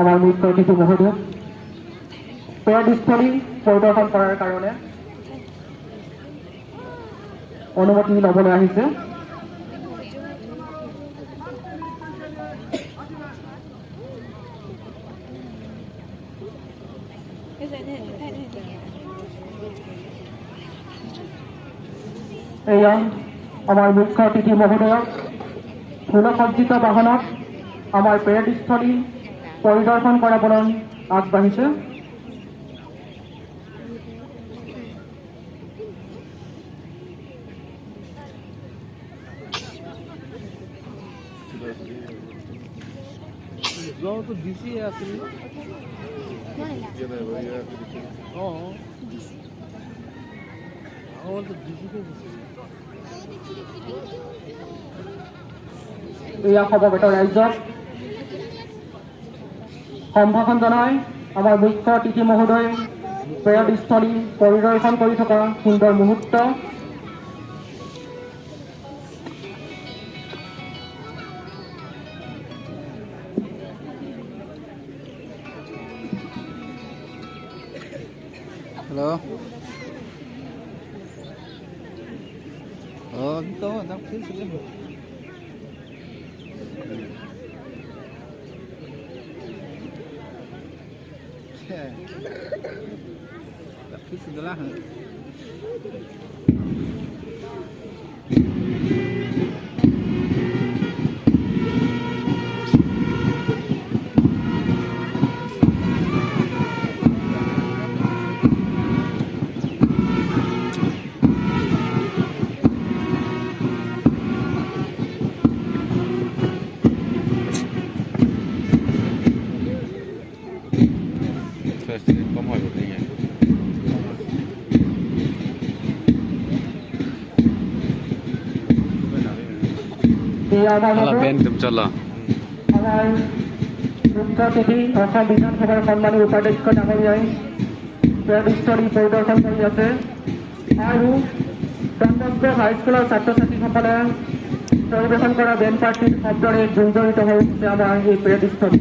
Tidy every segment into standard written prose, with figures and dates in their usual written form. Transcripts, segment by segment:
আমাৰ মুখ্য অতিথি মহোদয় পেৰেডস্থলী পৰিদৰ্শন কৰাৰ কাৰণে অনুমতি ল'বলৈ আহিছে। এয়া আমাৰ মুখ্য অতিথি মহোদয়ক ফুলসজ্জিত বাহনত আমাৰ পেৰেডস্থলী পৰিদৰ্শন কৰাবলৈ আগবাঢ়িছে। এয়া সমবেত ৰাইজক সম্ভাষণ জনাই আমাৰ মুখ্য অতিথি মহোদয় পেৰেডস্থলী পৰিদৰ্শন কৰি থকা সুন্দৰ মুহূৰ্ত। Halo. Oh, gitu, tak sih. Tapi setelah আমাৰ মুখ্য অতিথি অসম বিধানসভাৰ সন্মানীয় উপাধ্যক্ষ ডাঙৰীয়াই পেৰেডস্থলী পৰিদৰ্শন কৰি আছে আৰু ডনবস্কো হাইস্কুলৰ ছাত্ৰ ছাত্ৰীসকলে পৰিৱেশন কৰা বেণ্ড পাৰ্টিৰ শব্দৰে গুঞ্জৰিত হৈ উঠিছে আমাৰ এই পেৰেডস্থলী।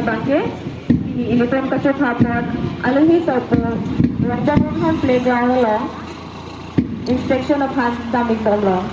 Danke, die Elektronentasche Fahrrad, alle hieß auf Rangdamunhan Playground along, inspection of hand dumping along.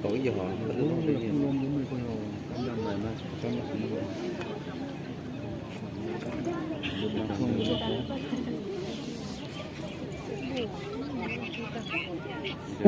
tối giờ họ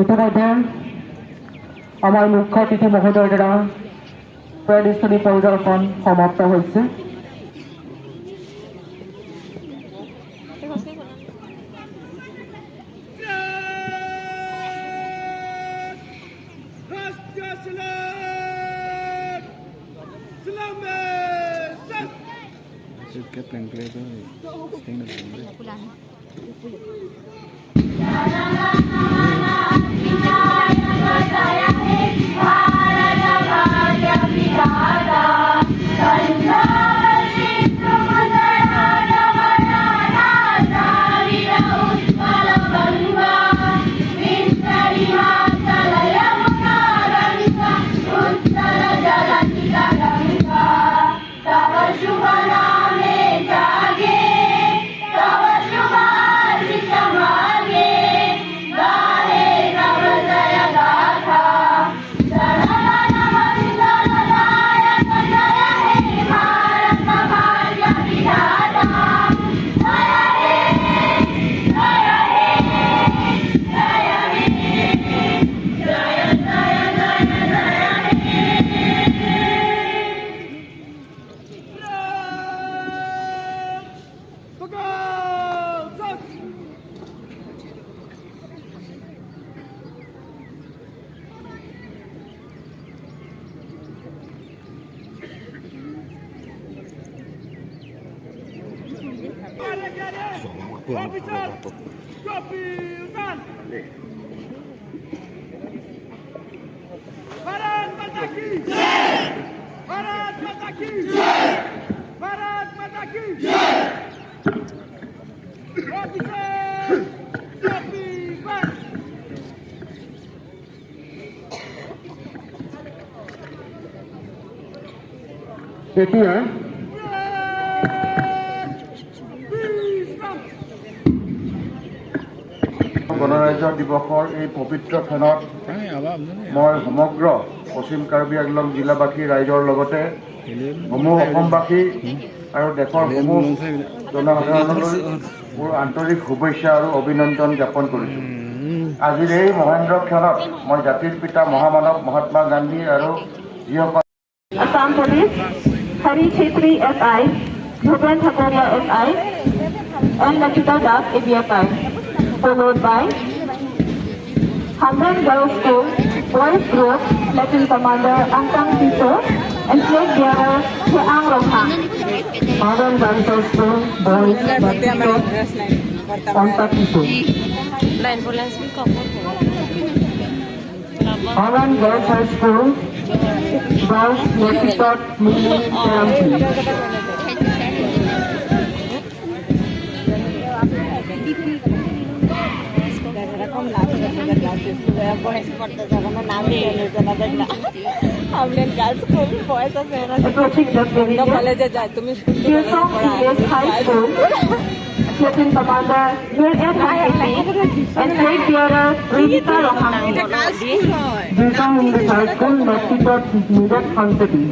ইতিমধ্যে আমাৰ মুখ্য অতিথি মহোদয়ৰ দ্বাৰা পেৰেডস্থলী পৰিদৰ্শন সমাপ্ত হৈছে। Tava chuva, se chama alguém. Bharat माता की जय भारत माता की जय भारत माता की जय ऑफिसर कॉपी वन এতিয়া গণৰাজ্য দিৱসৰ এই পবিত্ৰ ক্ষণত মই সমগ্ৰ পশ্চিম কাৰ্বি আংলং জিলাবাসী ৰাইজৰ লগতে সমূহ অসমবাসী আৰু দেশৰ সমূহ জনসাধাৰণলৈ মোৰ আন্তৰিক শুভেচ্ছা আৰু অভিনন্দন জ্ঞাপন কৰিছোঁ। আজিৰ এই মহেন্দ্ৰ ক্ষণত মই জাতিৰ পিতা মহামানৱ মহাত্মা গান্ধী আৰু যিসকল Assam Police, Hari Chhetri SI, Bhupen Thakoriya SI, and Nakita Das ABSI, followed by Hamren Girls School, Boys Group, Lieutenant Commander Angtang Tiso, and Flag Bearer Anglong. Hamren West School, Boys Group, Angtang Tiso. Hamren Girls High School, Girls Necesitat Mini Therapy. Approaching the pavilion, Hillsong PS High School, Lieutenant Commander Hamren West, and Flag Bearer Rita Roham. Hillsong English High School, Necesitat Needed Quantity.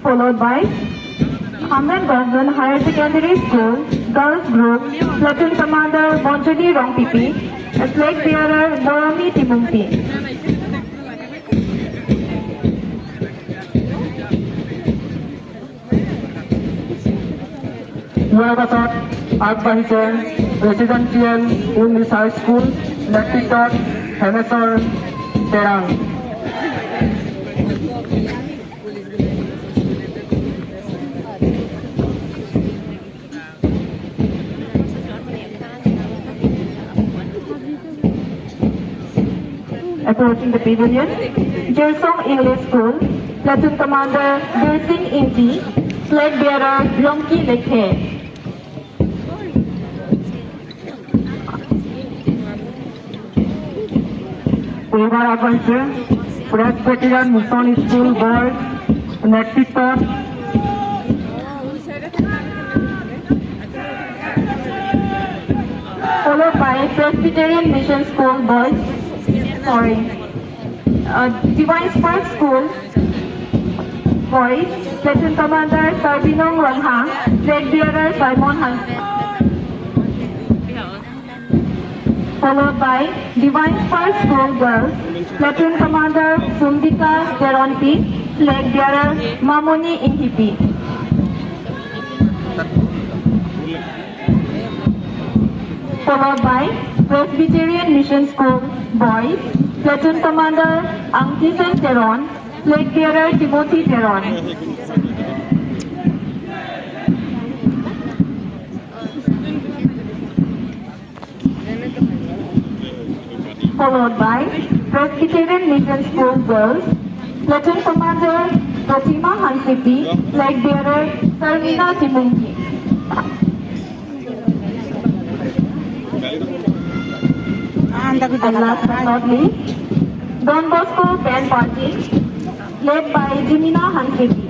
Followed by Hamren West Higher Secondary School, Girls Group, Lieutenant Commander Bonjani Rongpipi, and Flag Bearer Norami Timungti. ইয়াৰ পাছত আগবাঢ়িছে residential English high school, নেতৃত্বত Hemeshwar Terang. Approaching the pavilion, Hillsong English School, Lieutenant Commander Singh Inji, Flag Bearer Yongki Lekhe. এবার আগবাঢ়িছে Presbyterian mission school boys, নেতৃত্বত followed by Presbyterian Mission School Boys, Divine Spark School Boys, Lieutenant Commander Sarbinong Ranghang, Flag Bearer Simon Han. Followed by Divine Spark School Girls, Lieutenant Commander Sundika Geronpi, Flag Bearer Mamoni Inhipi. Followed by Presbyterian Mission School Boys, Lieutenant Commander Angkisen Teron, Flag Bearer Timothy Teron. Followed by Presbyterian Mission School Girls, Lieutenant Commander Fatima Hansipi, Flag Bearer Sarmina Timungki. And last but not least, Don Bosco Band Party, led by Jimina Hansipi.